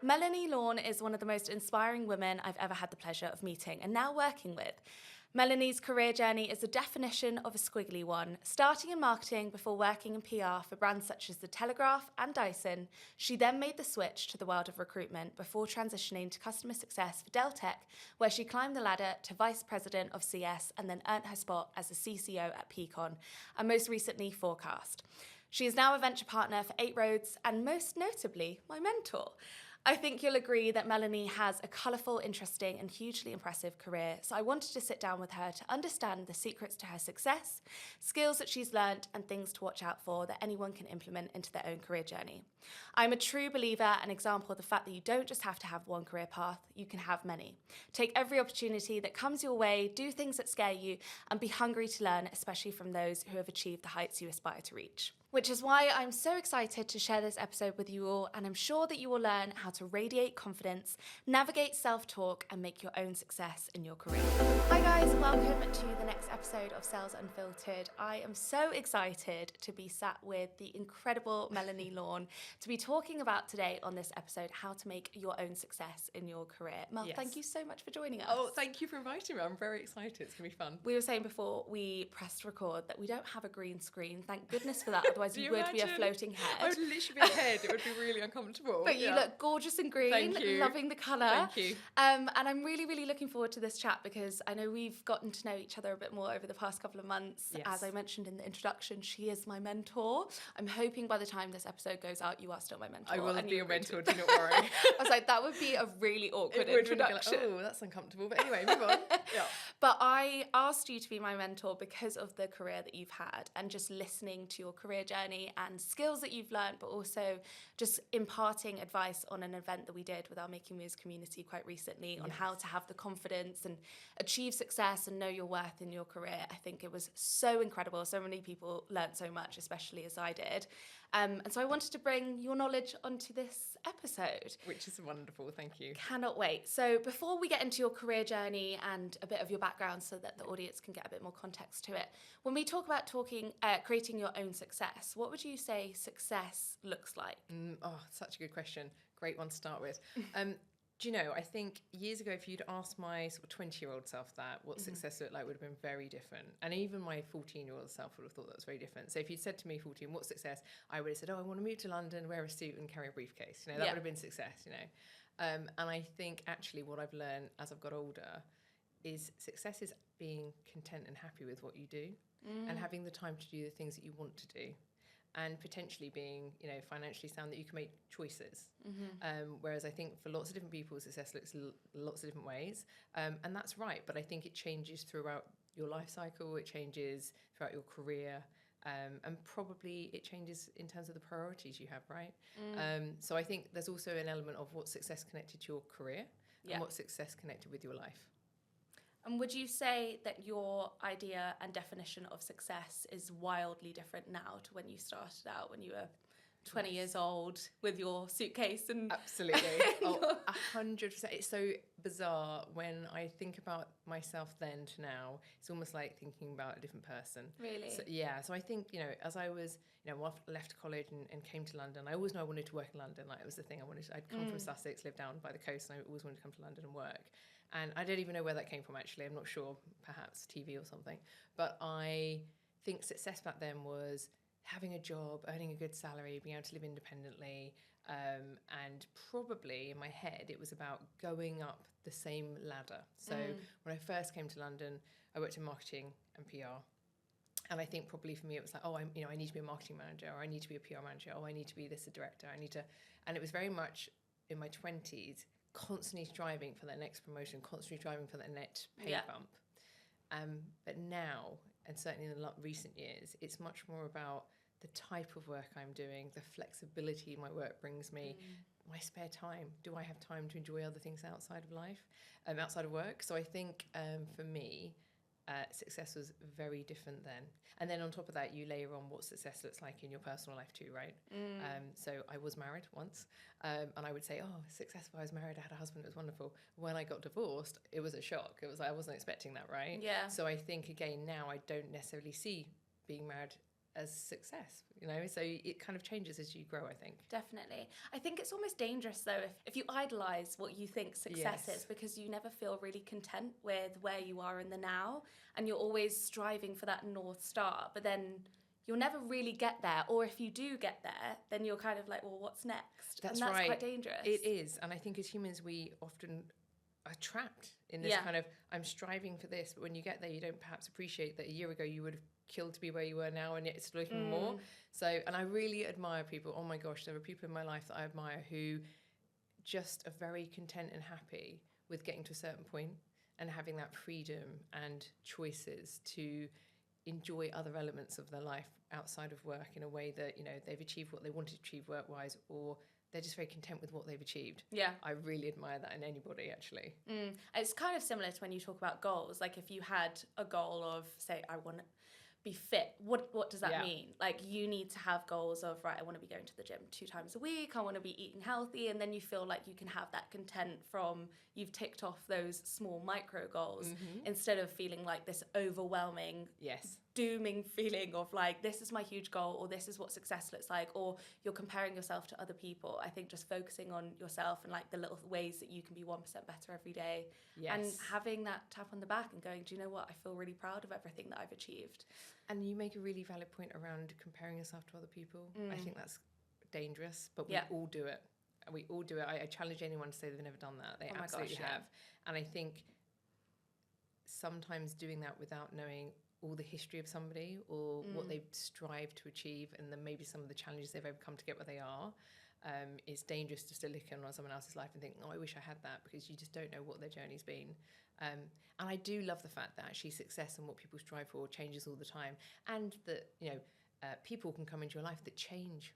Melanie Lawn is one of the most inspiring women I've ever had the pleasure of meeting and now working with. Melanie's career journey is the definition of a squiggly one. Starting in marketing before working in PR for brands such as the Telegraph and Dyson, she then made the switch to the world of recruitment before transitioning to customer success for Deltek, where she climbed the ladder to Vice President of CS and then earned her spot as the CCO at Peakon, and most recently Forecast. She is now a venture partner for 8 Roads and most notably, my mentor. I think you'll agree that Melanie has a colourful, interesting and hugely impressive career, so I wanted to sit down with her to understand the secrets to her success, skills that she's learnt and things to watch out for that anyone can implement into their own career journey. I'm a true believer and example of the fact that you don't just have to have one career path, you can have many. Take every opportunity that comes your way, do things that scare you and be hungry to learn, especially from those who have achieved the heights you aspire to reach. Which is why I'm so excited to share this episode with you all, and I'm sure that you will learn how to radiate confidence, navigate self-talk, and make your own success in your career. Hi guys, welcome to the next episode of Sales Unfiltered. I am so excited to be sat with the incredible Melanie Lawn to be talking about today on this episode how to make your own success in your career. Mel, Thank you so much for joining us. Oh, thank you for inviting me. I'm very excited. It's going to be fun. We were saying before we pressed record that we don't have a green screen. Thank goodness for that. Otherwise, you would be a floating head. I would literally be a head. It would be really uncomfortable. But you look gorgeous and green. Thank you. Loving the colour. Thank you. And I'm really, really looking forward to this chat because I know we've gotten to know each other a bit more over the past couple of months. Yes. As I mentioned in the introduction, she is my mentor. I'm hoping by the time this episode goes out, you are still my mentor. I will be your mentor, do not worry. I was like, that would be a really awkward introduction. Like, oh, that's uncomfortable. But anyway, move on. Yeah. But I asked you to be my mentor because of the career that you've had and just listening to your career journey and skills that you've learned, but also just imparting advice on an event that we did with our Making Moves community quite recently on how to have the confidence and achieve success and know your worth in your career. I think it was so incredible. So many people learned so much, especially as I did. And so I wanted to bring your knowledge onto this episode. Which is wonderful, thank you. Cannot wait. So before we get into your career journey and a bit of your background so that the audience can get a bit more context to it, when we talk about creating your own success, what would you say success looks like? Such a good question. Great one to start with. Do you know, I think years ago, if you'd asked my sort of 20-year-old self that, what success looked like would have been very different. And even my 14-year-old self would have thought that was very different. So if you'd said to me, 14, what's success? I would have said, I want to move to London, wear a suit and carry a briefcase. You know, that would have been success, you know. And I think actually what I've learned as I've got older is success is being content and happy with what you do and having the time to do the things that you want to do. And potentially being, you know, financially sound that you can make choices. Whereas I think for lots of different people, success looks lots of different ways. And that's right. But I think it changes throughout your life cycle. It changes throughout your career. And probably it changes in terms of the priorities you have, right? So I think there's also an element of what success connected to your career and what success connected with your life. And would you say that your idea and definition of success is wildly different now to when you started out, when you were 20 years old with your suitcase? And Absolutely. 100%. It's so bizarre when I think about myself then to now. It's almost like thinking about a different person. Really? So, yeah. So I think, you know, as I was, you know, left college and came to London, I always knew I wanted to work in London. Like, it was the thing I wanted to. I'd come from Sussex, lived down by the coast, and I always wanted to come to London and work. And I don't even know where that came from, actually. I'm not sure, perhaps TV or something. But I think success back then was having a job, earning a good salary, being able to live independently. And probably in my head, it was about going up the same ladder. So when I first came to London, I worked in marketing and PR. And I think probably for me, it was like, I need to be a marketing manager, or I need to be a PR manager, or I need to be this, a director. And it was very much in my 20s, constantly striving for that next promotion, constantly striving for that next pay bump. But now, and certainly in the recent years, it's much more about the type of work I'm doing, the flexibility my work brings me, my spare time. Do I have time to enjoy other things outside of life, outside of work? So I think for me, success was very different then. And then on top of that, you layer on what success looks like in your personal life too, right? So I was married once, and I would say, successful, I was married, I had a husband, it was wonderful. When I got divorced, it was a shock. It was like, I wasn't expecting that, right? Yeah. So I think, again, now I don't necessarily see being married as success, you know, so it kind of changes as you grow, I think. Definitely. I think it's almost dangerous though if you idolize what you think success is, because you never feel really content with where you are in the now, and you're always striving for that North Star, but then you'll never really get there, or if you do get there, then you're kind of like, well, what's next? That's and that's right. quite dangerous. It is, and I think as humans we often are trapped in this kind of, I'm striving for this, but when you get there you don't perhaps appreciate that a year ago you would have killed to be where you were now, and it's looking more. So, and I really admire people. Oh my gosh, there are people in my life that I admire who just are very content and happy with getting to a certain point and having that freedom and choices to enjoy other elements of their life outside of work in a way that, you know, they've achieved what they wanted to achieve work-wise, or they're just very content with what they've achieved. Yeah. I really admire that in anybody, actually. It's kind of similar to when you talk about goals. Like if you had a goal of, say, I want to be fit, what does that mean? Like you need to have goals of, right, I want to be going to the gym 2 times a week, I want to be eating healthy, and then you feel like you can have that content from you've ticked off those small micro goals, instead of feeling like this overwhelming dooming feeling of like, this is my huge goal, or this is what success looks like, or you're comparing yourself to other people. I think just focusing on yourself and like the little ways that you can be 1% better every day, and having that tap on the back and going, do you know what, I feel really proud of everything that I've achieved. And you make a really valid point around comparing yourself to other people. I think that's dangerous, but we all do it. We all do it. I challenge anyone to say they've never done that. They absolutely have. And I think sometimes doing that without knowing all the history of somebody, or what they've strived to achieve, and then maybe some of the challenges they've overcome to get where they are, is dangerous just to look on someone else's life and think, oh, I wish I had that, because you just don't know what their journey's been. And I do love the fact that actually success and what people strive for changes all the time, and that, you know, people can come into your life that change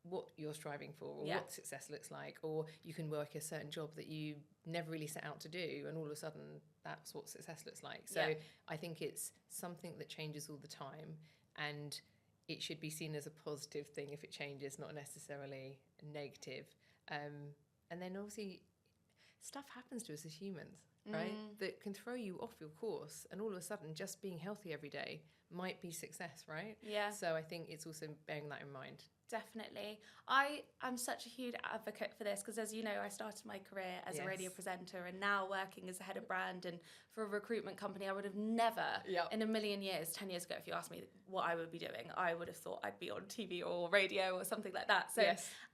what you're striving for, or what success looks like, or you can work a certain job that you never really set out to do, and all of a sudden that's what success looks like. So I think it's something that changes all the time, and it should be seen as a positive thing if it changes, not necessarily negative. And then obviously stuff happens to us as humans, right, that can throw you off your course, and all of a sudden just being healthy every day might be success, right? So I think it's also bearing that in mind. Definitely. I'm such a huge advocate for this, because as you know, I started my career as a radio presenter, and now working as a head of brand and for a recruitment company. I would have never in a million years, 10 years ago, if you asked me what I would be doing, I would have thought I'd be on TV or radio or something like that. So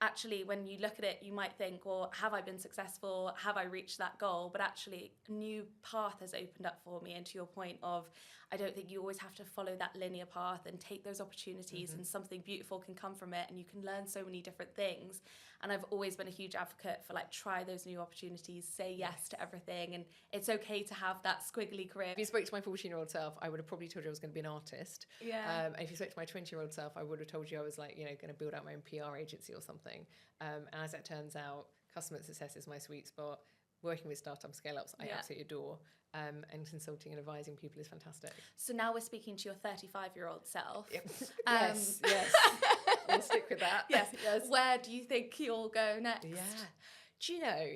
actually, when you look at it, you might think, well, have I been successful? Have I reached that goal? But actually, a new path has opened up for me. And to your point of, I don't think you always have to follow that linear path and take those opportunities, and something beautiful can come from it, and you can learn so many different things. And I've always been a huge advocate for like, try those new opportunities, say yes to everything, and it's okay to have that squiggly career. If you spoke to my 14-year-old self, I would have probably told you I was going to be an artist. And if you spoke to my 20-year-old self, I would have told you I was like, you know, going to build out my own PR agency or something. And as it turns out, customer success is my sweet spot. Working with startup scale-ups, I absolutely adore. And consulting and advising people is fantastic. So now we're speaking to your 35-year-old self. Yes. We'll stick with that. Yes. Where do you think you'll go next? Do you know,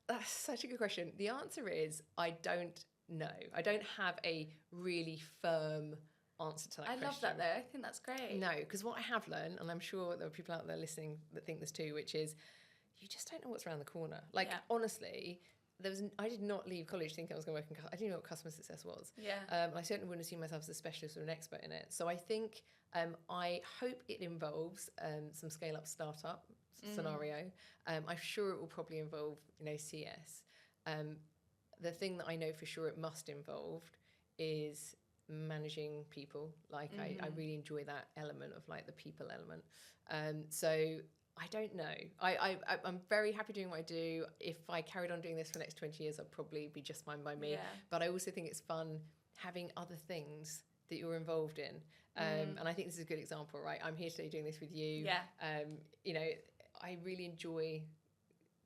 that's such a good question. The answer is, I don't know. I don't have a really firm answer to that question. I love that though. I think that's great. No, because what I have learned, and I'm sure there are people out there listening that think this too, which is, you just don't know what's around the corner. Like, honestly, I did not leave college thinking I was going to work in, I didn't know what customer success was. I certainly wouldn't see myself as a specialist or an expert in it. So I think, I hope it involves some scale-up startup scenario. I'm sure it will probably involve, you know, CS. The thing that I know for sure it must involve is managing people. Like, I really enjoy that element of like the people element. So I don't know. I'm very happy doing what I do. If I carried on doing this for the next 20 years, I'd probably be just fine by me. But I also think it's fun having other things that you're involved in. And I think this is a good example, right? I'm here today doing this with you. You know, I really enjoy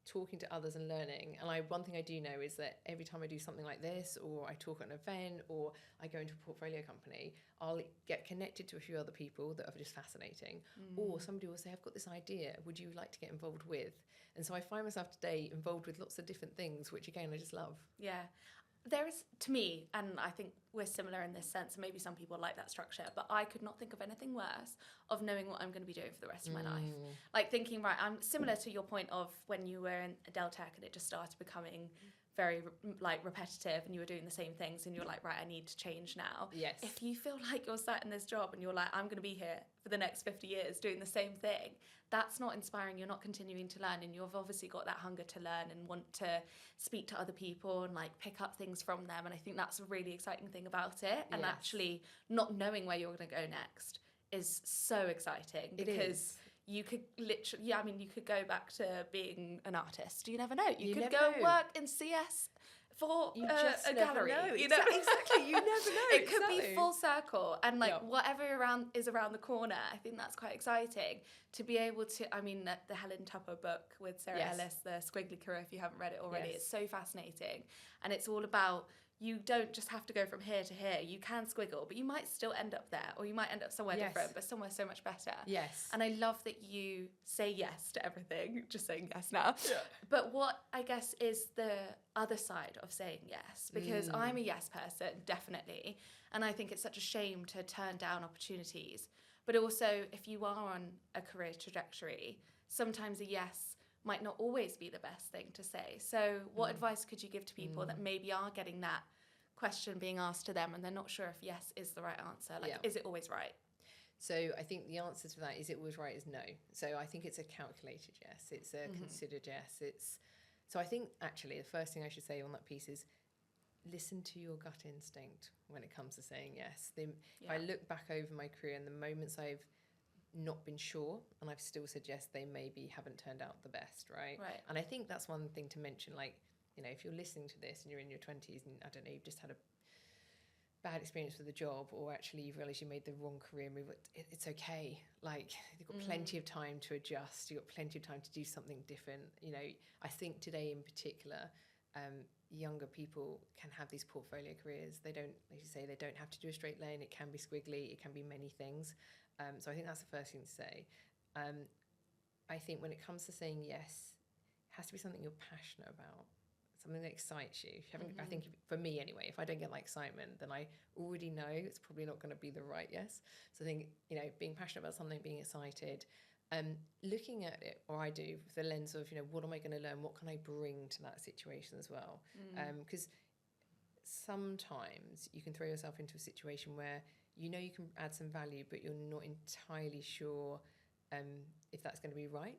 talking to others and learning. And one thing I do know is that every time I do something like this, or I talk at an event, or I go into a portfolio company, I'll get connected to a few other people that are just fascinating. Or somebody will say, I've got this idea, would you like to get involved with? And so I find myself today involved with lots of different things, which again, I just love. There is, to me, and I think we're similar in this sense, and maybe some people like that structure, but I could not think of anything worse of knowing what I'm going to be doing for the rest of my life. Like thinking, right, I'm similar to your point of when you were in Deltek and it just started becoming very like repetitive and you were doing the same things and you're like, right, I need to change now. Yes. If you feel like you're sat in this job and you're like, I'm going to be here for the next 50 years doing the same thing, that's not inspiring. You're not continuing to learn, and you've obviously got that hunger to learn and want to speak to other people and like pick up things from them. And I think that's a really exciting thing about it. And Yes. actually not knowing where you're going to go next is so exciting, because you could literally, you could go back to being an artist. You never know. You could go work in CS for a gallery. You know? Exactly. You never know. It could be full circle, and like whatever is around the corner. I think that's quite exciting to be able to. The Helen Tupper book with Sarah Ellis, the Squiggly career. If you haven't read it already, it's so fascinating, and it's all about. You don't just have to go from here to here. You can squiggle, but you might still end up there, or you might end up somewhere different, but somewhere so much better. Yes. And I love that you say yes to everything, just saying yes now. Yeah. But what I guess is the other side of saying yes, because I'm a yes person, definitely. And I think it's such a shame to turn down opportunities. But also, if you are on a career trajectory, sometimes a yes might not always be the best thing to say. So what advice could you give to people that maybe are getting that question being asked to them and they're not sure if yes is the right answer? Like, is it always right? So I think the answer to that, is it always right, is no. So I think it's a calculated yes. It's a considered yes. So I think actually the first thing I should say on that piece is listen to your gut instinct when it comes to saying yes. If I look back over my career and the moments I've not been sure and I've still said yes, they maybe haven't turned out the best, right? And I think that's one thing to mention, like, if you're listening to this and you're in your 20s and I don't know, you've just had a bad experience with a job, or actually you've realised you made the wrong career move, it's okay. Like, you've got plenty of time to adjust, you've got plenty of time to do something different. I think today in particular, younger people can have these portfolio careers. They don't, as you say, they don't have to do a straight lane. It can be squiggly, it can be many things. So I think that's the first thing to say. I think when it comes to saying yes, it has to be something you're passionate about, something that excites you. I think for me anyway, if I don't get that excitement, then I already know it's probably not going to be the right yes. So I think, being passionate about something, being excited, looking at it, or I do, with the lens of, what am I going to learn? What can I bring to that situation as well? Because sometimes you can throw yourself into a situation where you can add some value, but you're not entirely sure if that's going to be right.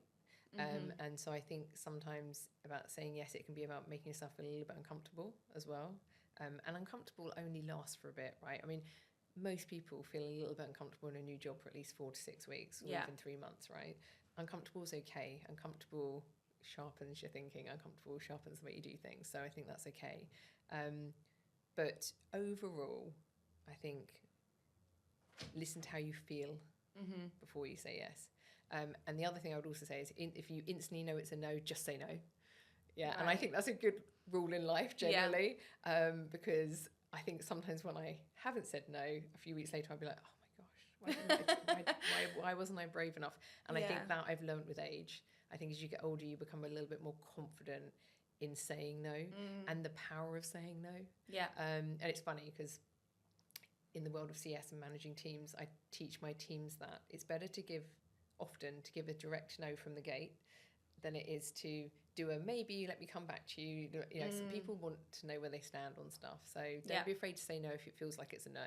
And so I think sometimes about saying yes, it can be about making yourself feel a little bit uncomfortable as well. And uncomfortable only lasts for a bit, right? I mean, most people feel a little bit uncomfortable in a new job for at least 4 to 6 weeks, or even 3 months, right? Uncomfortable is okay. Uncomfortable sharpens your thinking. Uncomfortable sharpens the way you do things. So I think that's okay. But overall, I think listen to how you feel before you say yes. And the other thing I would also say is if you instantly know it's a no, just say no. Yeah, and I think that's a good rule in life generally, because I think sometimes when I haven't said no, a few weeks later I'll be like, oh my gosh, why wasn't I brave enough? And I think that I've learned with age. I think as you get older, you become a little bit more confident in saying no and the power of saying no. Yeah. And it's funny because in the world of CS and managing teams, I teach my teams that it's better to give a direct no from the gate than it is to do a maybe, let me come back to you. Some people want to know where they stand on stuff. So don't be afraid to say no if it feels like it's a no.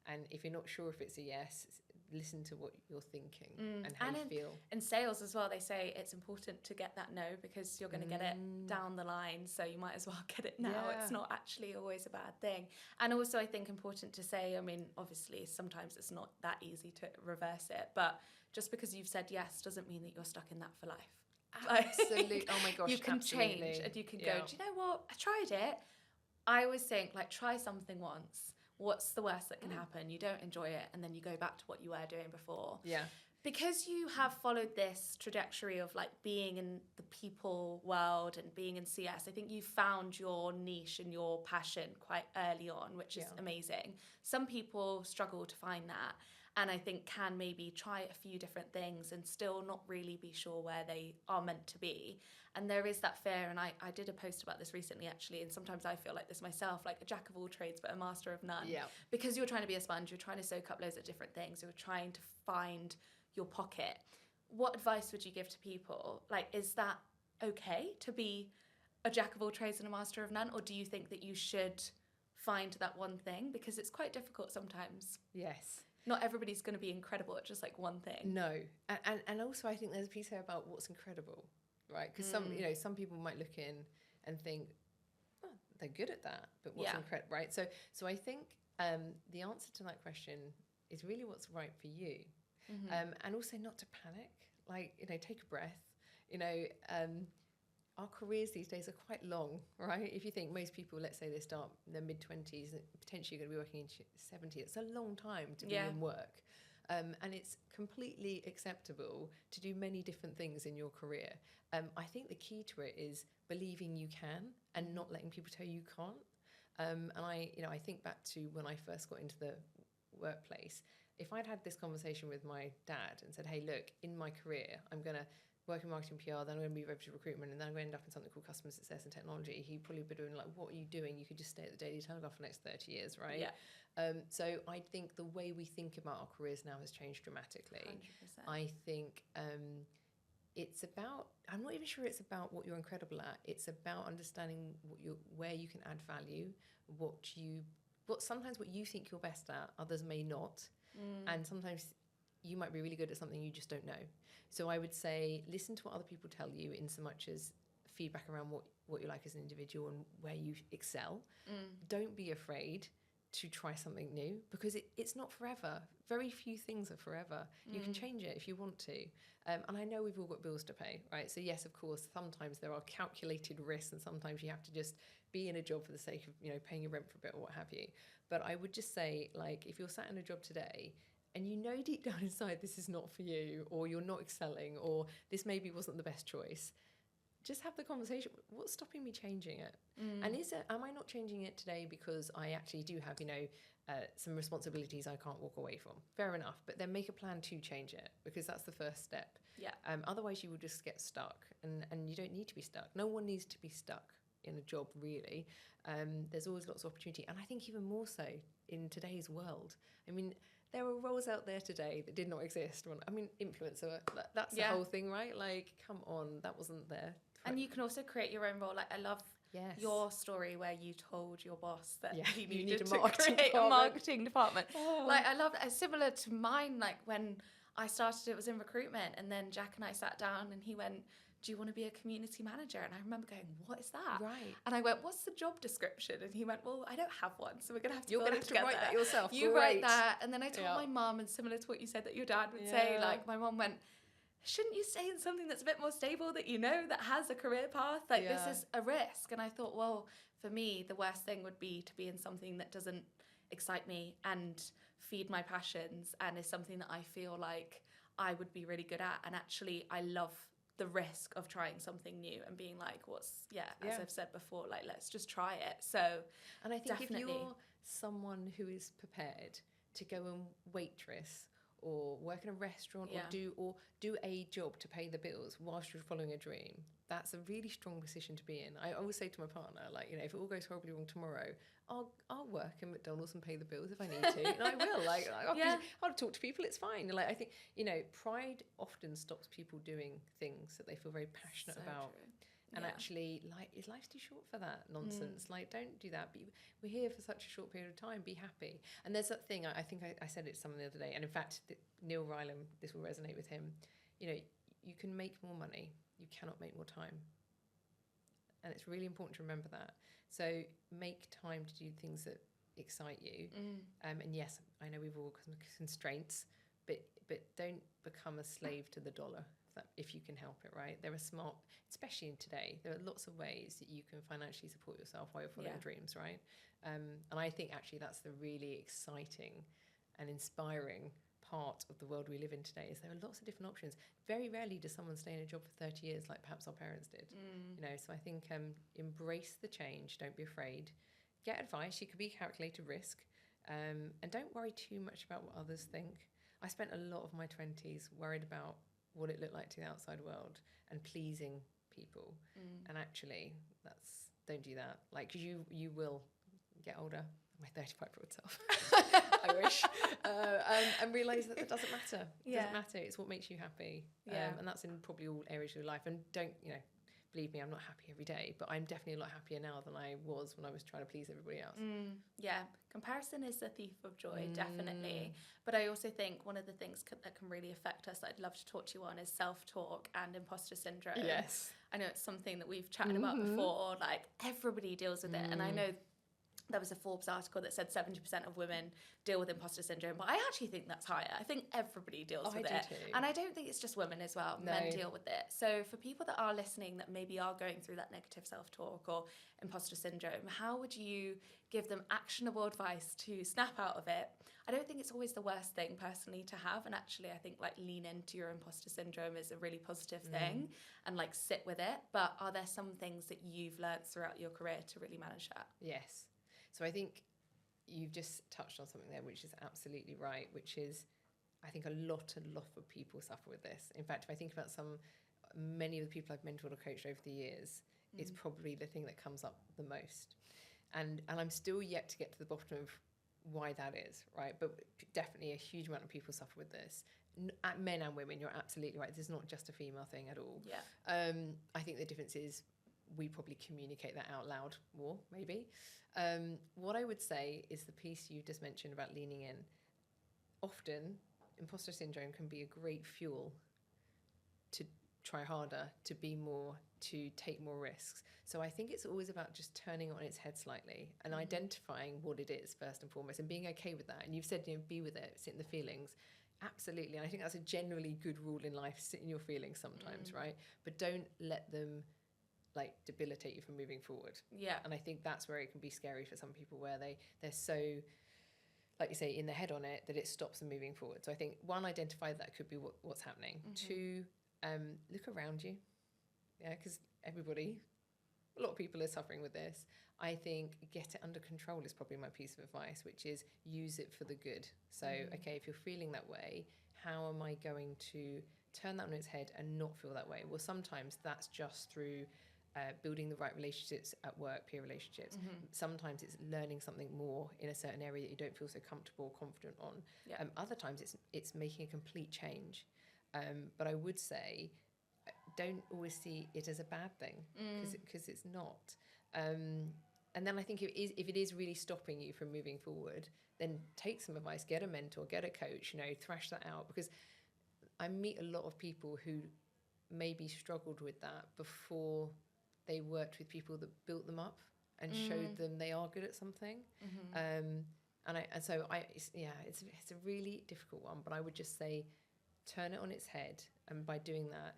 And if you're not sure if it's a yes, listen to what you're thinking and how you feel. In sales as well, they say it's important to get that no because you're going to get it down the line. So you might as well get it now. Yeah. It's not actually always a bad thing. And also I think important to say, I mean, obviously sometimes it's not that easy to reverse it, but just because you've said yes doesn't mean that you're stuck in that for life. Absolutely. Oh my gosh, you can absolutely. change and you can go, do you know what? I tried it. I always think, like, try something once. What's the worst that can happen? You don't enjoy it, and then you go back to what you were doing before. Yeah. Because you have followed this trajectory of, like, being in the people world and being in CS, I think you found your niche and your passion quite early on, which is amazing. Some people struggle to find that. and I think can maybe try a few different things and still not really be sure where they are meant to be. And there is that fear, and I did a post about this recently actually, and sometimes I feel like this myself, like a jack of all trades but a master of none. Yeah. Because you're trying to be a sponge, you're trying to soak up loads of different things, you're trying to find your pocket. What advice would you give to people? Like, is that okay to be a jack of all trades and a master of none, or do you think that you should find that one thing? Because it's quite difficult sometimes. Yes. Not everybody's going to be incredible at just like one thing. No. And also I think there's a piece here about what's incredible, right? Because some people might look in and think, oh, they're good at that, but what's incredible, right? So I think the answer to that question is really what's right for you. And also not to panic, like, take a breath. Our careers these days are quite long, right? If you think most people, let's say they start in their mid-20s, potentially you're going to be working in 70, it's a long time to be in work. And it's completely acceptable to do many different things in your career. I think the key to it is believing you can and not letting people tell you can't. And I think back to when I first got into the workplace. If I'd had this conversation with my dad and said, hey, look, in my career, I'm going to work in marketing PR, then I'm going to move over to recruitment, and then I'm going to end up in something called customer success and technology, he'd probably be doing like, what are you doing? You could just stay at the Daily Telegraph for the next 30 years, right? Yeah. So I think the way we think about our careers now has changed dramatically. 100%. I think it's about, I'm not even sure it's about what you're incredible at. It's about understanding where you can add value, sometimes what you think you're best at, others may not. And sometimes you might be really good at something you just don't know. So I would say listen to what other people tell you in so much as feedback around what you like as an individual and where you excel. Don't be afraid to try something new, because it's not forever. Very few things are forever. You can change it if you want to. And I know we've all got bills to pay, right? So yes, of course, sometimes there are calculated risks, and sometimes you have to just be in a job for the sake of, paying your rent for a bit or what have you. But I would just say, like, if you're sat in a job today and deep down inside this is not for you, or you're not excelling, or this maybe wasn't the best choice, just have the conversation. What's stopping me changing it? And am I not changing it today because I actually do have, some responsibilities I can't walk away from? Fair enough. But then make a plan to change it, because that's the first step. Yeah. Otherwise you will just get stuck, and you don't need to be stuck. No one needs to be stuck in a job, really. There's always lots of opportunity. And I think even more so in today's world. I mean, there are roles out there today that did not exist. Influencer, that's the whole thing, right? Like, come on, that wasn't there. And you can also create your own role. Like, I love your story where you told your boss that you needed to create a marketing department. Like, I love that. It's similar to mine. Like, when I started, it was in recruitment, and then Jack and I sat down and he went, do you want to be a community manager? And I remember going, what is that? Right. And I went, what's the job description? And he went, well, I don't have one, so we're going to have to You're going to write that yourself. You write that. And then I told my mum, and similar to what you said that your dad would say, like, my mum went, shouldn't you stay in something that's a bit more stable, that that has a career path? Like, this is a risk. And I thought, well, for me, the worst thing would be to be in something that doesn't excite me and feed my passions, and is something that I feel like I would be really good at. And actually, I love the risk of trying something new and being like, as I've said before, like, let's just try it. So, and I think definitely, if you're someone who is prepared to go and waitress or work in a restaurant or do a job to pay the bills whilst you're following a dream, that's a really strong position to be in. I always say to my partner, like, if it all goes horribly wrong tomorrow, I'll work in McDonald's and pay the bills if I need to, and I will. Like, I'll talk to people. It's fine. Like, I think pride often stops people doing things that they feel very passionate about. True. And actually, like, life's too short for that nonsense. Like, don't do that. We're here for such a short period of time. Be happy. And there's that thing, I think I said it to someone the other day, and in fact, Neil Rylam, this will resonate with him. You can make more money. You cannot make more time. And it's really important to remember that. So make time to do things that excite you. And yes, I know we've all got constraints, but don't become a slave to the dollar. If you can help it, right? There are smart, especially in today, there are lots of ways that you can financially support yourself while you're following dreams, right? And I think actually that's the really exciting and inspiring part of the world we live in today, is there are lots of different options. Very rarely does someone stay in a job for 30 years like perhaps our parents did. So I think embrace the change, don't be afraid. Get advice, you could be calculated risk, and don't worry too much about what others think. I spent a lot of my 20s worried about what it looked like to the outside world and pleasing people. And actually, don't do that. Like, you will get older. My 35-year-old self, I wish, and realise that it doesn't matter. It doesn't matter. It's what makes you happy. And that's in probably all areas of your life. And don't, believe me, I'm not happy every day, but I'm definitely a lot happier now than I was when I was trying to please everybody else. Yeah, comparison is the thief of joy, definitely. But I also think one of the things that can really affect us that I'd love to talk to you on is self-talk and imposter syndrome. Yes. I know it's something that we've chatted about before, like everybody deals with it. And I know there was a Forbes article that said 70% of women deal with imposter syndrome, but I actually think that's higher. I think everybody deals with it. Too. And I don't think it's just women as well. No. Men deal with it. So for people that are listening that maybe are going through that negative self-talk or imposter syndrome, how would you give them actionable advice to snap out of it? I don't think it's always the worst thing personally to have. And actually, I think like lean into your imposter syndrome is a really positive thing and like sit with it. But are there some things that you've learned throughout your career to really manage that? Yes. So I think you've just touched on something there, which is absolutely right, which is I think a lot of people suffer with this. In fact, if I think about many of the people I've mentored or coached over the years, it's probably the thing that comes up the most. And I'm still yet to get to the bottom of why that is, right? But definitely a huge amount of people suffer with this. Men and women, you're absolutely right. This is not just a female thing at all. Yeah. I think the difference is we probably communicate that out loud more, maybe. What I would say is the piece you just mentioned about leaning in. Often, imposter syndrome can be a great fuel to try harder, to be more, to take more risks. So I think it's always about just turning it on its head slightly and identifying what it is first and foremost and being okay with that. And you've said, be with it, sit in the feelings. Absolutely. And I think that's a generally good rule in life, sit in your feelings sometimes, right? But don't let them debilitate you from moving forward. Yeah. And I think that's where it can be scary for some people, where they're so, like you say, in their head on it that it stops them moving forward. So I think one, identify that could be what's happening. Two, look around you. Yeah, because a lot of people are suffering with this. I think get it under control is probably my piece of advice, which is use it for the good. So, okay, if you're feeling that way, how am I going to turn that on its head and not feel that way? Well, sometimes that's just through building the right relationships at work, peer relationships. Sometimes it's learning something more in a certain area that you don't feel so comfortable or confident on. Yeah. Other times it's making a complete change. But I would say don't always see it as a bad thing, because it's not. And then I think if it is really stopping you from moving forward, then take some advice, get a mentor, get a coach, thrash that out. Because I meet a lot of people who maybe struggled with that before they worked with people that built them up and showed them they are good at something. It's a really difficult one, but I would just say turn it on its head, and by doing that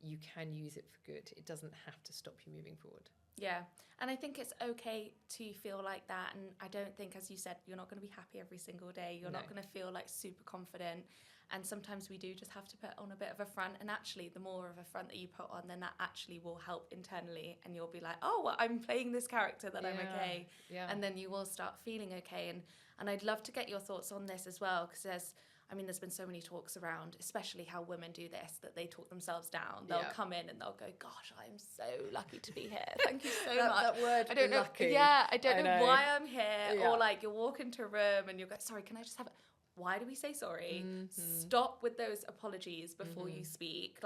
you can use it for good. It doesn't have to stop you moving forward. Yeah, and I think it's okay to feel like that, and I don't think, as you said, you're not going to be happy every single day. You're not going to feel super confident, and sometimes we do just have to put on a bit of a front, and actually the more of a front that you put on, then that actually will help internally, and you'll be like, oh, well, I'm playing this character that I'm okay, and then you will start feeling okay. And I'd love to get your thoughts on this as well, because there's been so many talks around, especially how women do this, that they talk themselves down. They'll come in and they'll go, gosh, I'm so lucky to be here. Thank you so much. That word, I don't lucky. Know. Yeah, I don't know why I'm here. Yeah. Or you'll walk into a room and you'll go, sorry, can I just have it? Why do we say sorry? Stop with those apologies before you speak.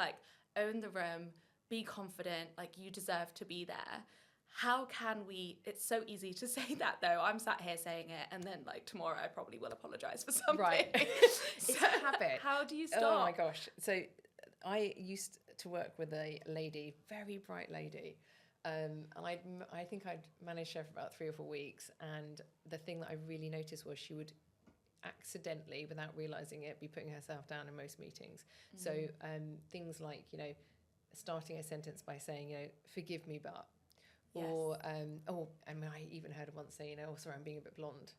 Own the room, be confident, you deserve to be there. How can we, it's so easy to say that though. I'm sat here saying it, and then tomorrow I probably will apologise for something. Right. It's a habit. How do you stop? Oh my gosh. So I used to work with a lady, very bright lady. And I think I'd managed her for about 3 or 4 weeks. And the thing that I really noticed was she would accidentally, without realising it, be putting herself down in most meetings. So things like, starting a sentence by saying, forgive me, but... Yes. Or, I even heard her once say, oh, sorry, I'm being a bit blonde.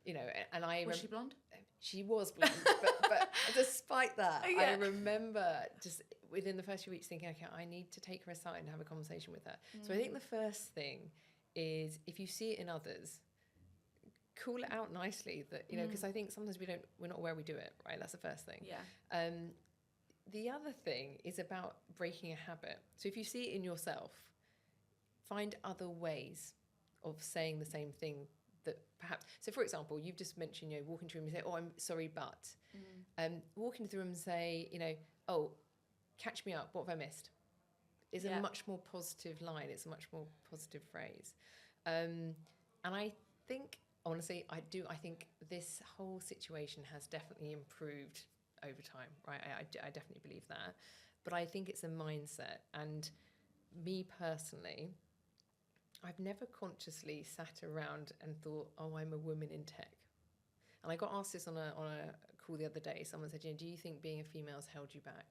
And I... Was she blonde? She was blonde, but despite that, I remember just within the first few weeks thinking, okay, I need to take her aside and have a conversation with her. So I think the first thing is, if you see it in others, call it out nicely that, you know, because I think sometimes we're not aware we do it, right? That's the first thing. Yeah. The other thing is about breaking a habit. So if you see it in yourself, find other ways of saying the same thing that perhaps, so for example, you've just mentioned, you know, walk into a room and say, oh, I'm sorry, but, walk into the room and say, you know, oh, catch me up, what have I missed? Is a much more positive line. It's a much more positive phrase. And I think, honestly, I think this whole situation has definitely improved over time, right? I definitely believe that. But I think it's a mindset. And me personally, I've never consciously sat around and thought, oh, I'm a woman in tech. And I got asked this on a call the other day. Someone said, you know, do you think being a female has held you back?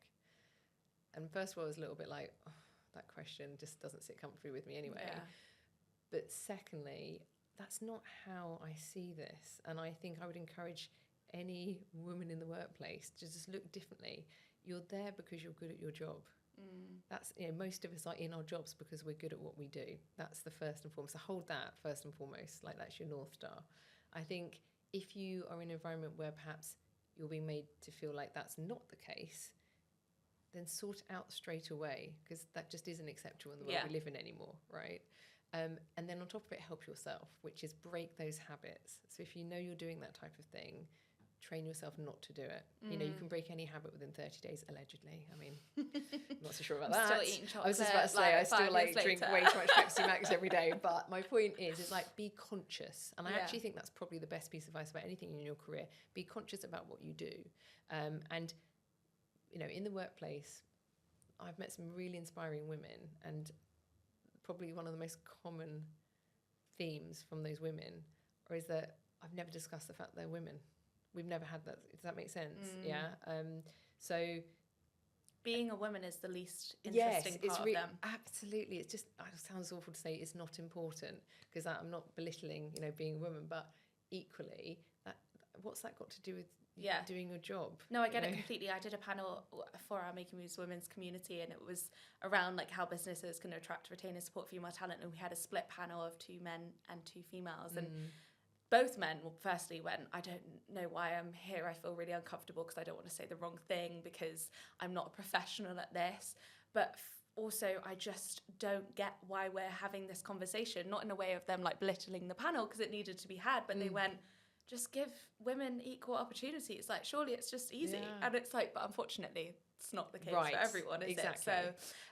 And first of all, I was a little bit like, oh, that question just doesn't sit comfortably with me anyway. Yeah. But secondly, that's not how I see this. And I think I would encourage any woman in the workplace to just look differently. You're there because you're good at your job. That's, you know, most of us are in our jobs because we're good at what we do. That's the first and foremost. So hold that first and foremost, like that's your North Star. I think if you are in an environment where perhaps you're being made to feel like that's not the case, then sort it out straight away, because that just isn't acceptable in the world we live in anymore, right? And then on top of it, help yourself, which is break those habits. So if you know you're doing that type of thing, train yourself not to do it. You know, you can break any habit within 30 days, allegedly. I mean, I'm not so sure about that. Still eating chocolate. I was just about to say, I still like drink way too much Pepsi Max every day. But my point is like, be conscious. And I actually think that's probably the best piece of advice about anything in your career. Be conscious about what you do. And, you know, in the workplace, I've met some really inspiring women, and probably one of the most common themes from those women is that I've never discussed the fact they're women. We've never had that. Does that make sense? Yeah. So being a woman is the least interesting part of them. Absolutely. It's just, it sounds awful to say it's not important, because I'm not belittling, you know, being a woman, but equally, what's that got to do with doing your job? No, I get it completely. I did a panel for our Making Moves women's community, and it was around like how businesses can attract, retain and support female talent, and we had a split panel of 2 men and 2 females, and both men firstly went, I don't know why I'm here, I feel really uncomfortable because I don't want to say the wrong thing because I'm not a professional at this, but also I just don't get why we're having this conversation, not in a way of them like belittling the panel because it needed to be had, but they went, just give women equal opportunity. It's like, surely it's just easy. And it's like, but unfortunately, it's not the case for everyone, is it? So,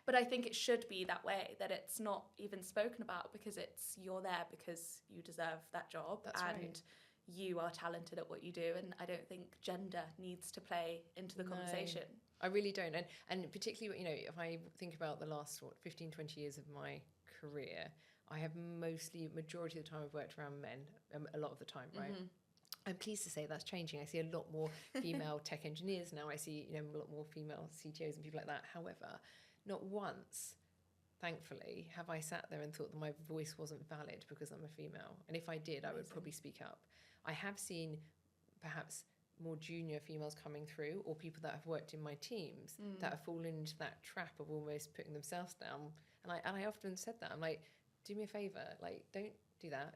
but I think it should be that way, that it's not even spoken about because you're there because you deserve that job. That's and you are talented at what you do. And I don't think gender needs to play into the conversation. I really don't. And particularly, you know, if I think about the last, 15, 20 years of my career, I have majority of the time I've worked around men, a lot of the time, right? I'm pleased to say that's changing. I see a lot more female tech engineers now. I see, you know, a lot more female CTOs and people like that. However, not once, thankfully, have I sat there and thought that my voice wasn't valid because I'm a female. And if I did, I would probably speak up. I have seen perhaps more junior females coming through, or people that have worked in my teams that have fallen into that trap of almost putting themselves down. And I often said that. I'm like, do me a favour, like, don't do that.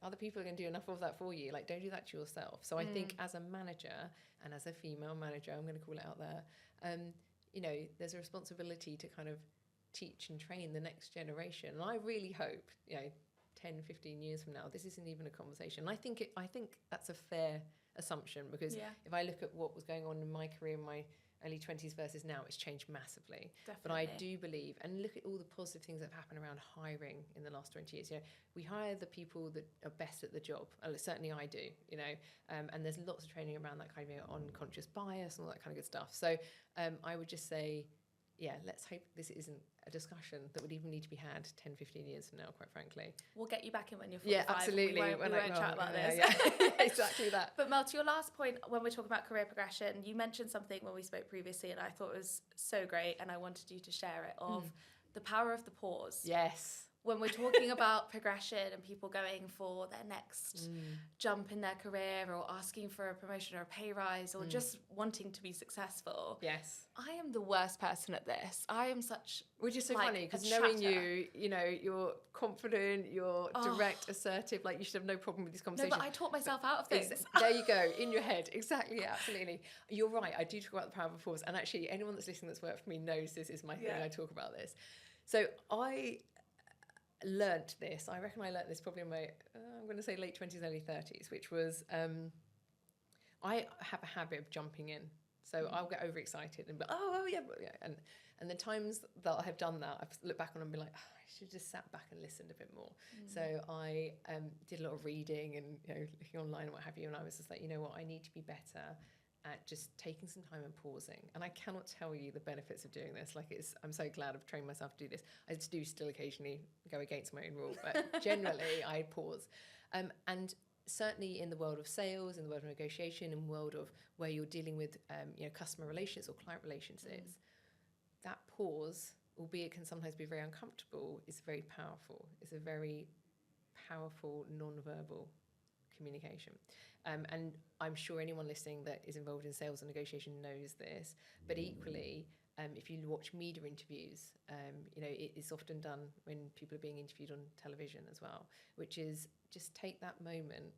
Other people are going to do enough of that for you. Like, don't do that to yourself. So I think as a manager and as a female manager, I'm going to call it out there, you know, there's a responsibility to kind of teach and train the next generation. And I really hope, you know, 10, 15 years from now, this isn't even a conversation. And I think that's a fair assumption, because if I look at what was going on in my career in my early 20s versus now, it's changed massively. Definitely. But I do believe, and look at all the positive things that have happened around hiring in the last 20 years. You know, we hire the people that are best at the job. Certainly I do, you know, and there's lots of training around that kind of unconscious bias and all that kind of good stuff. So I would just say, yeah, let's hope this isn't a discussion that would even need to be had 10, 15 years from now, quite frankly. We'll get you back in when you're 45. Yeah, absolutely. We won't chat about this. Yeah. Exactly that. But Mel, to your last point, when we're talking about career progression, you mentioned something when we spoke previously, and I thought it was so great, and I wanted you to share it, of the power of the pause. Yes. when we're talking about progression and people going for their next jump in their career or asking for a promotion or a pay rise or just wanting to be successful. Yes. I am the worst person at this. I am such... Which is so like, funny, because a knowing chatter. you know, you're confident, you're direct, assertive, like you should have no problem with these No, conversations. but I talk myself out of things. There you go, in your head. Exactly, absolutely. You're right, I do talk about the power of pause. And actually, anyone that's listening that's worked for me knows this is my thing. I talk about this. So I learnt this. I reckon I learnt this probably in my, I'm going to say late 20s, early 30s, which was, I have a habit of jumping in. So I'll get overexcited and be like, oh yeah. And the times that I have done that, I've looked back on and be like, I should have just sat back and listened a bit more. So I did a lot of reading and looking online and what have you. And I was just like, you know what, I need to be better at just taking some time and pausing. And I cannot tell you the benefits of doing this. Like I'm so glad I've trained myself to do this. I do still occasionally go against my own rule, but generally I pause. And certainly in the world of sales, in the world of negotiation, in the world of where you're dealing with customer relations or client relationships, that pause, albeit can sometimes be very uncomfortable, is very powerful. It's a very powerful non-verbal communication. And I'm sure anyone listening that is involved in sales and negotiation knows this, but equally, if you watch media interviews, it is often done when people are being interviewed on television as well, which is just take that moment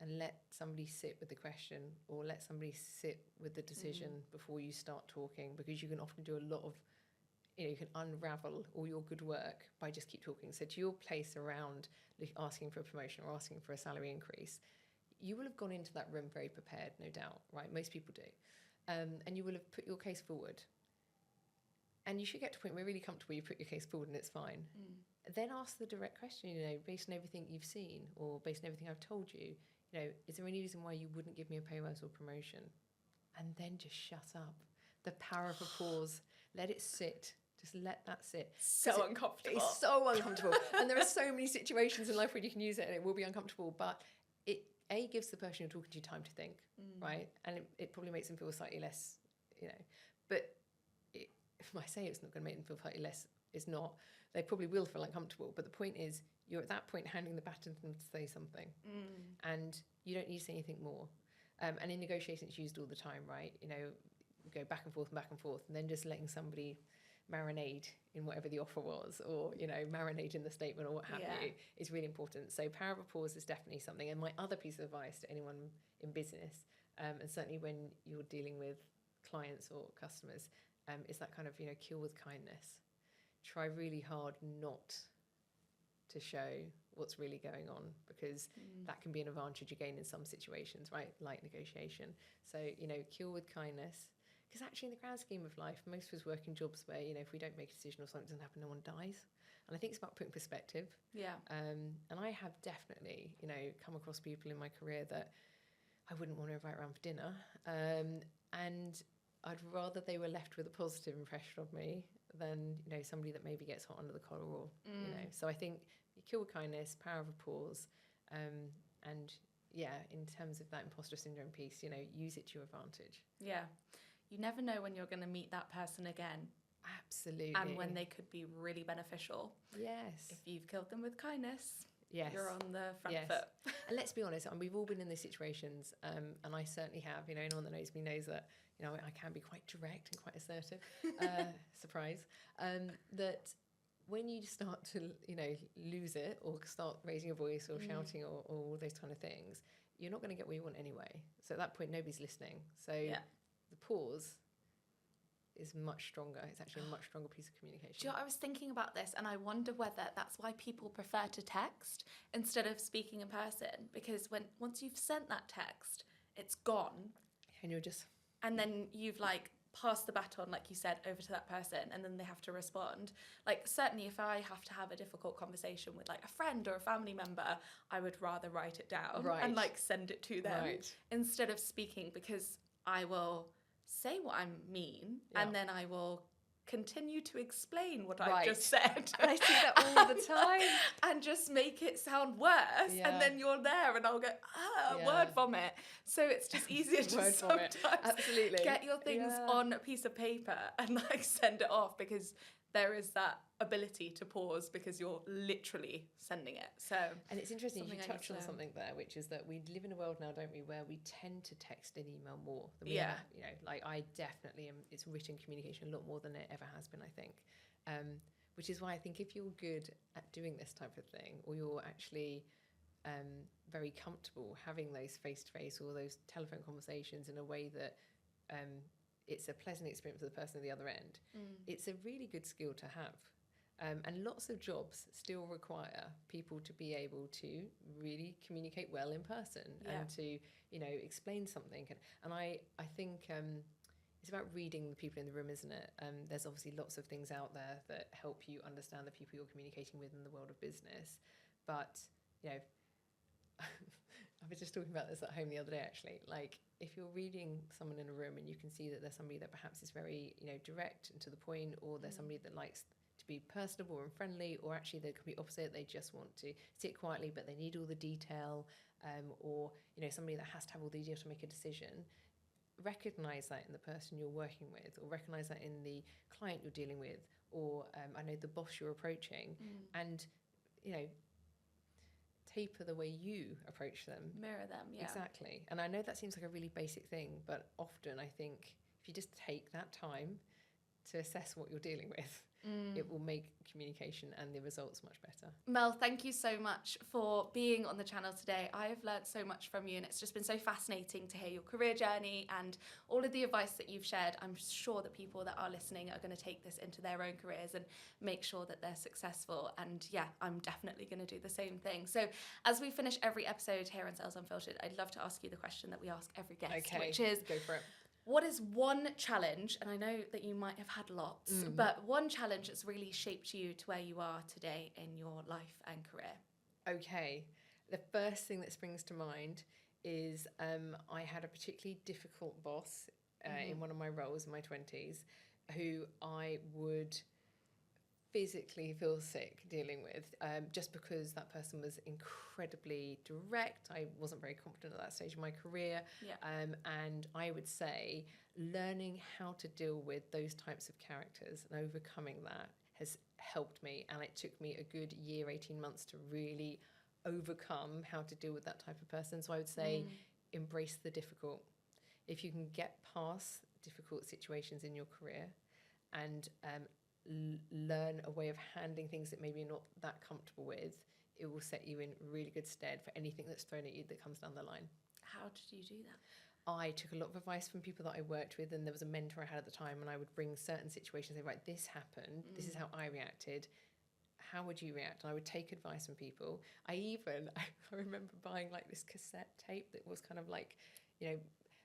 and let somebody sit with the question or let somebody sit with the decision before you start talking, because you can often do a lot of, you can unravel all your good work by just keep talking. So to your place around asking for a promotion or asking for a salary increase, you will have gone into that room very prepared, no doubt, right? Most people do. And you will have put your case forward. And you should get to a point where you're really comfortable, you put your case forward and it's fine. Then ask the direct question, based on everything you've seen or based on everything I've told you, is there any reason why you wouldn't give me a pay rise or promotion? And then just shut up. The power of a pause. Let it sit. Just let that sit. So uncomfortable. It's so uncomfortable. And there are so many situations in life where you can use it and it will be uncomfortable, but it gives the person you're talking to time to think, right? And it probably makes them feel slightly less, but if I say it's not going to make them feel slightly less, it's not. They probably will feel uncomfortable. But the point is, you're at that point handing the baton to them to say something. And you don't need to say anything more. And in negotiations, it's used all the time, right? Go back and forth, and then just letting somebody marinate in whatever the offer was, or marinate in the statement or what have you, is really important. So power of a pause is definitely something. And my other piece of advice to anyone in business, and certainly when you're dealing with clients or customers, is that kind of kill with kindness. Try really hard not to show what's really going on, because that can be an advantage again in some situations, right? Like negotiation. So kill with kindness. Because actually, in the grand scheme of life, most of us work in jobs where, if we don't make a decision or something doesn't happen, no one dies. And I think it's about putting perspective. Yeah. And I have definitely, come across people in my career that I wouldn't want to invite around for dinner. And I'd rather they were left with a positive impression of me than, somebody that maybe gets hot under the collar or, So I think you kill with kindness, power of a pause, and yeah, in terms of that imposter syndrome piece, use it to your advantage. Yeah. You never know when you're going to meet that person again. Absolutely. And when they could be really beneficial. Yes. If you've killed them with kindness, you're on the front foot. And let's be honest, we've all been in these situations, and I certainly have. Anyone that knows me knows that, I can be quite direct and quite assertive. Surprise. That when you start to, lose it or start raising your voice or shouting or all those kind of things, you're not going to get what you want anyway. So at that point, nobody's listening. So the pause is much stronger. It's actually a much stronger piece of communication. Do you know, I was thinking about this and I wonder whether that's why people prefer to text instead of speaking in person, because once you've sent that text, it's gone. And you're just... And then you've passed the baton, like you said, over to that person, and then they have to respond. Certainly if I have to have a difficult conversation with a friend or a family member, I would rather write it down and send it to them instead of speaking, because I will say what I mean and then I will continue to explain what I've just said. And I see that all the time. And just make it sound worse. And then you're there and I'll go, word vomit. So it's just easier to sometimes Absolutely. get your things on a piece of paper and send it off, because there is that ability to pause because you're literally sending it. So, and it's interesting you something I need touched to on learn. something there, which is that we live in a world now, don't we, where we tend to text and email more than we Yeah. ever, you know, like I definitely am. It's written communication a lot more than it ever has been, I think. Which is why I think if you're good at doing this type of thing, or you're actually very comfortable having those face-to-face or those telephone conversations in a way that it's a pleasant experience for the person at the other end, it's a really good skill to have. And lots of jobs still require people to be able to really communicate well in person and to, you know, explain something. And I think it's about reading the people in the room, isn't it? There's obviously lots of things out there that help you understand the people you're communicating with in the world of business. But, you know, I was just talking about this at home the other day, actually. Like, if you're reading someone in a room and you can see that there's somebody that perhaps is very, you know, direct and to the point, or there's somebody that likes to be personable and friendly, or actually they're complete opposite, they just want to sit quietly but they need all the detail, or, you know, somebody that has to have all the detail to make a decision, recognise that in the person you're working with, or recognise that in the client you're dealing with, or I know the boss you're approaching, and, you know, taper the way you approach them. Mirror them, yeah. Exactly. And I know that seems like a really basic thing, but often I think if you just take that time to assess what you're dealing with, it will make communication and the results much better. Mel, thank you so much for being on the channel today. I have learned so much from you, and it's just been so fascinating to hear your career journey and all of the advice that you've shared. I'm sure that people that are listening are going to take this into their own careers and make sure that they're successful. And yeah, I'm definitely going to do the same thing. So as we finish every episode here on Sales Unfiltered, I'd love to ask you the question that we ask every guest, which is, go for it. what is one challenge, and I know that you might have had lots, but one challenge that's really shaped you to where you are today in your life and career? Okay, the first thing that springs to mind is I had a particularly difficult boss in one of my roles in my 20s who I would physically feel sick dealing with, just because that person was incredibly direct. I wasn't very confident at that stage of my career. And I would say learning how to deal with those types of characters and overcoming that has helped me. And it took me a good year, 18 months to really overcome how to deal with that type of person. So I would say embrace the difficult. If you can get past difficult situations in your career and learn a way of handling things that maybe you're not that comfortable with, it will set you in really good stead for anything that's thrown at you that comes down the line. How did you do that? I took a lot of advice from people that I worked with, and there was a mentor I had at the time, and I would bring certain situations, say, right, this happened, this is how I reacted, how would you react? And I would take advice from people. I remember buying like this cassette tape that was kind of like, you know,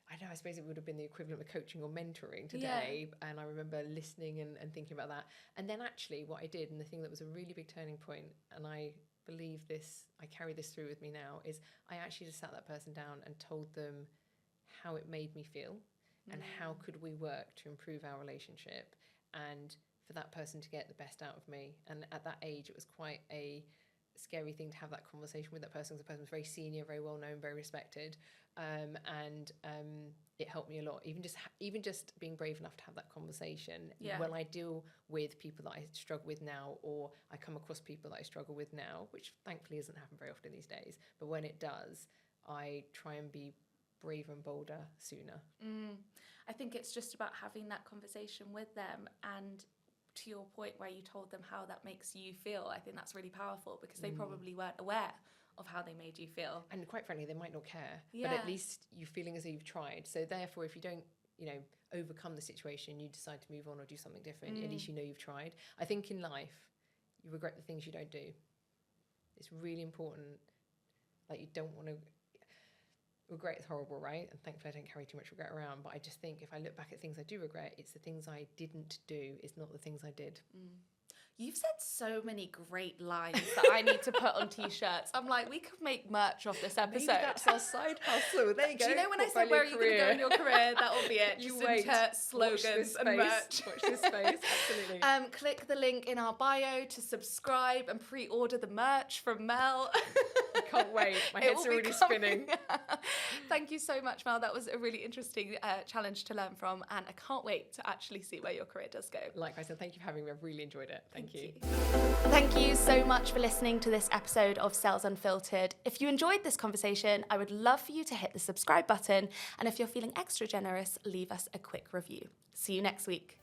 I know, I suppose it would have been the equivalent of coaching or mentoring today. Yeah. And I remember listening and thinking about that. And then actually what I did, and the thing that was a really big turning point, and I believe this, I carry this through with me now, is I actually just sat that person down and told them how it made me feel and how could we work to improve our relationship and for that person to get the best out of me. And at that age, it was quite a scary thing to have that conversation with that person, because the person was very senior, very well known, very respected, and it helped me a lot. Even just being brave enough to have that conversation. When I deal with people that I struggle with now, or I come across people that I struggle with now, which thankfully doesn't happen very often these days, but when it does, I try and be braver and bolder sooner. I think it's just about having that conversation with them, and to your point where you told them how that makes you feel, I think that's really powerful, because they probably weren't aware of how they made you feel. And quite frankly, they might not care, but at least you're feeling as though you've tried. So therefore, if you don't, you know, overcome the situation, you decide to move on or do something different, at least you know you've tried. I think in life, you regret the things you don't do. It's really important. Like, you don't want to... Regret is horrible, right? And thankfully I don't carry too much regret around, but I just think if I look back at things I do regret, it's the things I didn't do, it's not the things I did. You've said so many great lines that I need to put on T-shirts. I'm like, we could make merch off this episode. Maybe that's our side hustle. There you go. Do you know when I said, where are you going to go in your career? That'll be it. You Just wait. insert slogans and merch. Watch this space. Absolutely. Click the link in our bio to subscribe and pre-order the merch from Mel. I can't wait. My head's already spinning. Thank you so much, Mel. That was a really interesting challenge to learn from, and I can't wait to actually see where your career does go. Like I said, thank you for having me. I've really enjoyed it. Thank you. Thank you so much for listening to this episode of Sales Unfiltered. If you enjoyed this conversation, I would love for you to hit the subscribe button, and if you're feeling extra generous, leave us a quick review. See you next week.